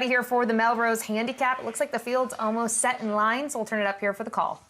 Here for the Melrose Handicap. It looks like the field's almost set in line, so we'll turn it up here for the call.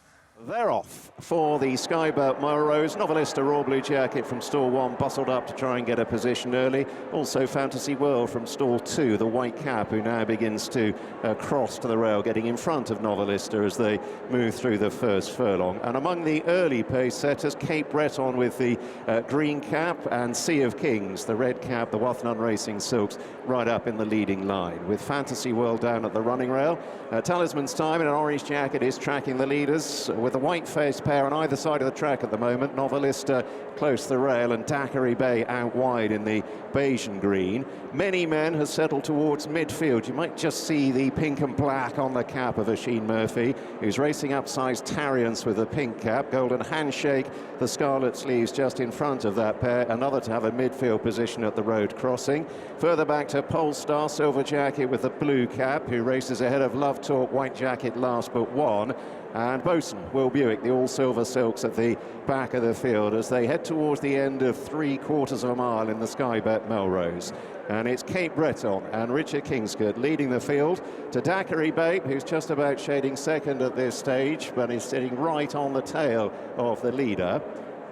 They're off for the Sky Bet Melrose. Novelista Raw Blue Jacket from stall 1 bustled up to try and get a position early. Also Fantasy World from stall 2, the white cap, who now begins to cross to the rail, getting in front of Novelista as they move through the first furlong. And among the early pace setters, Cape Breton with the green cap and Sea of Kings, the red cap, the Wathnun Racing Silks, right up in the leading line. With Fantasy World down at the running rail. Talisman's Time in an orange jacket is tracking the leaders, with a white-faced pair on either side of the track at the moment. Novelista close to the rail and Daiquiri Bay out wide in the beige and green. Many Men has settled towards midfield. You might just see the pink and black on the cap of Oisin Murphy, who's racing upsize Tariance with a pink cap. Golden Handshake, the scarlet sleeves just in front of that pair. Another to have a midfield position at the road crossing. Further back to Polestar, silver jacket with the blue cap, who races ahead of Love Talk, white jacket last but one. And Bosun, Will Buick, the all-silver silks at the back of the field as they head towards the end of 3/4 of a mile in the Sky Bet Melrose. And it's Cape Breton and Richard Kingscote leading the field to Daiquiri Bay, who's just about shading second at this stage, but is sitting right on the tail of the leader.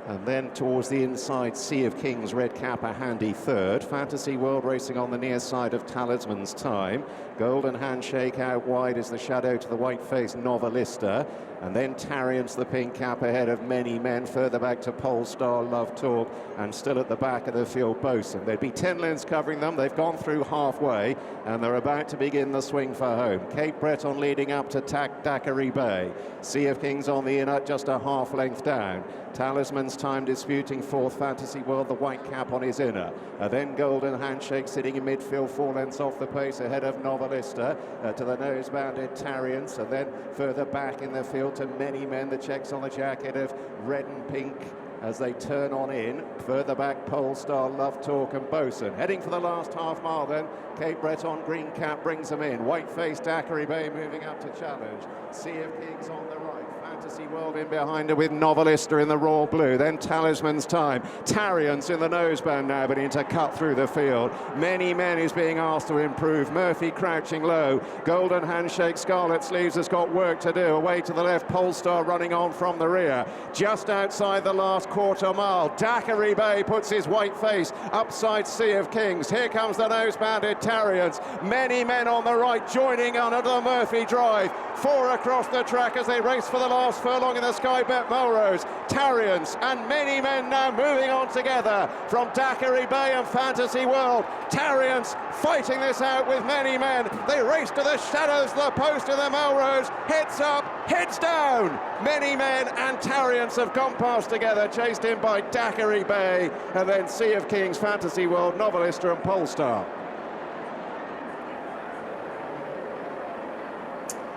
And then towards the inside, Sea of Kings, red cap, a handy third. Fantasy World racing on the near side of Talisman's Time. Golden Handshake out wide is the shadow to the white-faced Novelista. And then Tariance, the pink cap, ahead of Many Men. Further back to Polestar, Love Talk, and still at the back of the field, Bosun. There'd be 10 lengths covering them. They've gone through halfway, and they're about to begin the swing for home. Cape Breton leading up to Daiquiri Bay. Sea of Kings on the inner, just a half length down. Talisman's Time disputing fourth. Fantasy World, the white cap on his inner. Then Golden Handshake sitting in midfield, 4 lengths off the pace ahead of Novelista. To the nose-bounded Tariance, and then further back in the field to Many Men. The checks on the jacket of red and pink as they turn on in. Further back, Polestar, Love Talk and Bosun. Heading for the last half mile then. Cape Breton, green cap brings them in. White-faced Daiquiri Bay moving up to challenge. Sea of Kings on the right. Fantasy World in behind her with Novelista in the raw blue. Then Talisman's Time. Tariance in the noseband now, but into cut through the field. Many Men is being asked to improve. Murphy crouching low. Golden Handshake, scarlet sleeves has got work to do. Away to the left, Polestar running on from the rear. Just outside the last quarter mile, Daiquiri Bay puts his white face upside Sea of Kings. Here comes the nose-bounded Tariance. Many Men on the right joining under the Murphy drive. 4 across the track as they race for the last furlong in the Sky Bet Melrose. Tariance and Many Men now moving on together from Daiquiri Bay and Fantasy World. Tariance fighting this out with Many Men. They race to the shadows of the post of the Melrose. Heads up, heads down. Many Men and Tariance have gone past together, chased in by Daiquiri Bay, and then Sea of Kings, Fantasy World, Novelista and Polestar.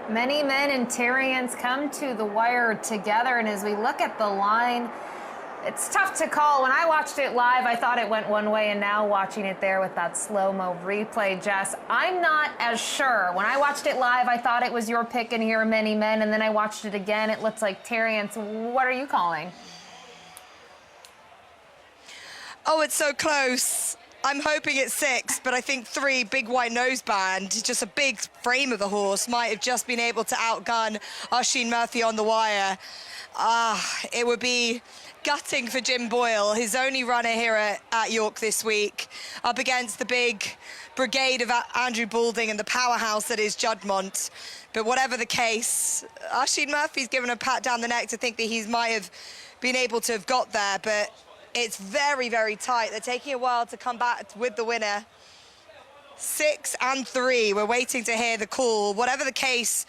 Many Men and Tariance come to the wire together, and as we look at the line, it's tough to call. When I watched it live, I thought it went one way, and now watching it there with that slow-mo replay, Jess, I'm not as sure. When I watched it live, I thought it was your pick in here, Many Men, and then I watched it again. It looks like Tariance. What are you calling? Oh, it's so close. I'm hoping it's 6, but I think 3, big white noseband, just a big frame of the horse, might have just been able to outgun Oisin Murphy on the wire. It would be gutting for Jim Boyle, his only runner here at York this week, up against the big brigade of Andrew Balding and the powerhouse that is Juddmonte. But whatever the case, Oisin Murphy's given a pat down the neck to think that he might have been able to have got there, but it's very, very tight. They're taking a while to come back with the winner. 6 and 3. We're waiting to hear the call. Whatever the case,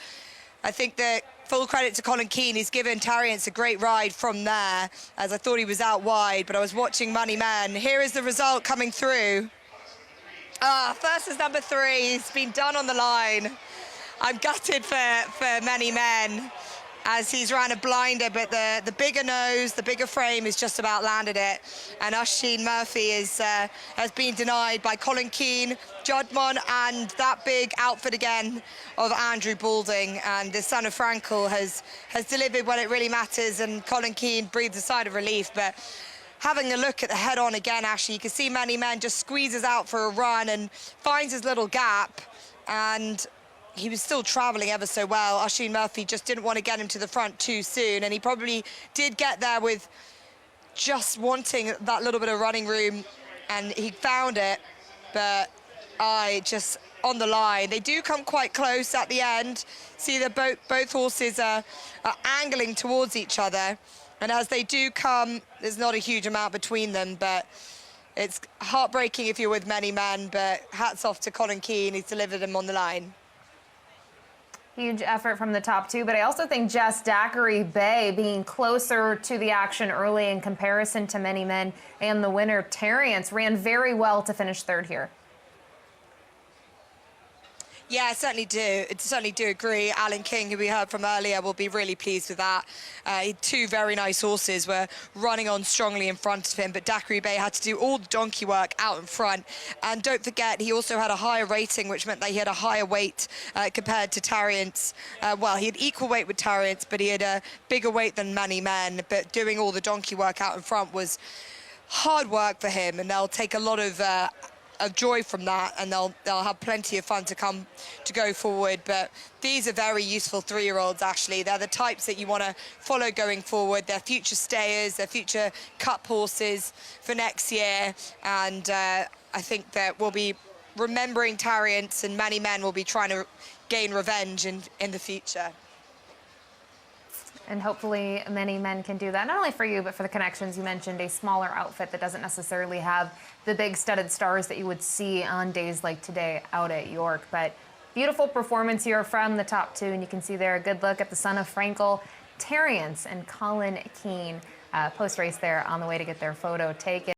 I think that full credit to Colin Keane. He's given Tariance a great ride from there, as I thought he was out wide, but I was watching Many Men. Here is the result coming through. First is number 3. He's been done on the line. I'm gutted for Many Men, as he's ran a blinder, but the bigger nose, the bigger frame has just about landed it. And Oisin Murphy has been denied by Colin Keane, Juddmonte, and that big outfit again of Andrew Balding. And the son of Frankel has delivered when it really matters, and Colin Keane breathes a sigh of relief. But having a look at the head-on again, Ashley, you can see Many Men just squeezes out for a run and finds his little gap. and he was still traveling ever so well. Oisin Murphy just didn't want to get him to the front too soon, and he probably did get there with just wanting that little bit of running room, and he found it. But on the line, they do come quite close at the end. See that both horses are angling towards each other, and as they do come, there's not a huge amount between them, but it's heartbreaking if you're with Many Men, but hats off to Colin Keane. He's delivered him on the line. Huge effort from the top two, but I also think Jess Daiquiri Bay being closer to the action early in comparison to Many Men, and the winner, Terrience, ran very well to finish third here. Yeah, I certainly do agree. Alan King, who we heard from earlier, will be really pleased with that. Two very nice horses were running on strongly in front of him, but Daiquiri Bay had to do all the donkey work out in front. And don't forget, he also had a higher rating, which meant that he had a higher weight compared to Terrience. Well, he had equal weight with Terrience, but he had a bigger weight than Many Men. But doing all the donkey work out in front was hard work for him, and they'll take a lot of joy from that, and they'll have plenty of fun to go forward. But these are very useful 3-year-olds, Ashley. They're the types that you want to follow going forward. They're future stayers, they're future cup horses for next year, and I think that we'll be remembering Terrience, and Many Men will be trying to gain revenge in the future. And hopefully Many Men can do that, not only for you, but for the connections. You mentioned a smaller outfit that doesn't necessarily have the big studded stars that you would see on days like today out at York. But beautiful performance here from the top two, and you can see there a good look at the son of Frankel, Terrience, and Colin Keane post-race there on the way to get their photo taken.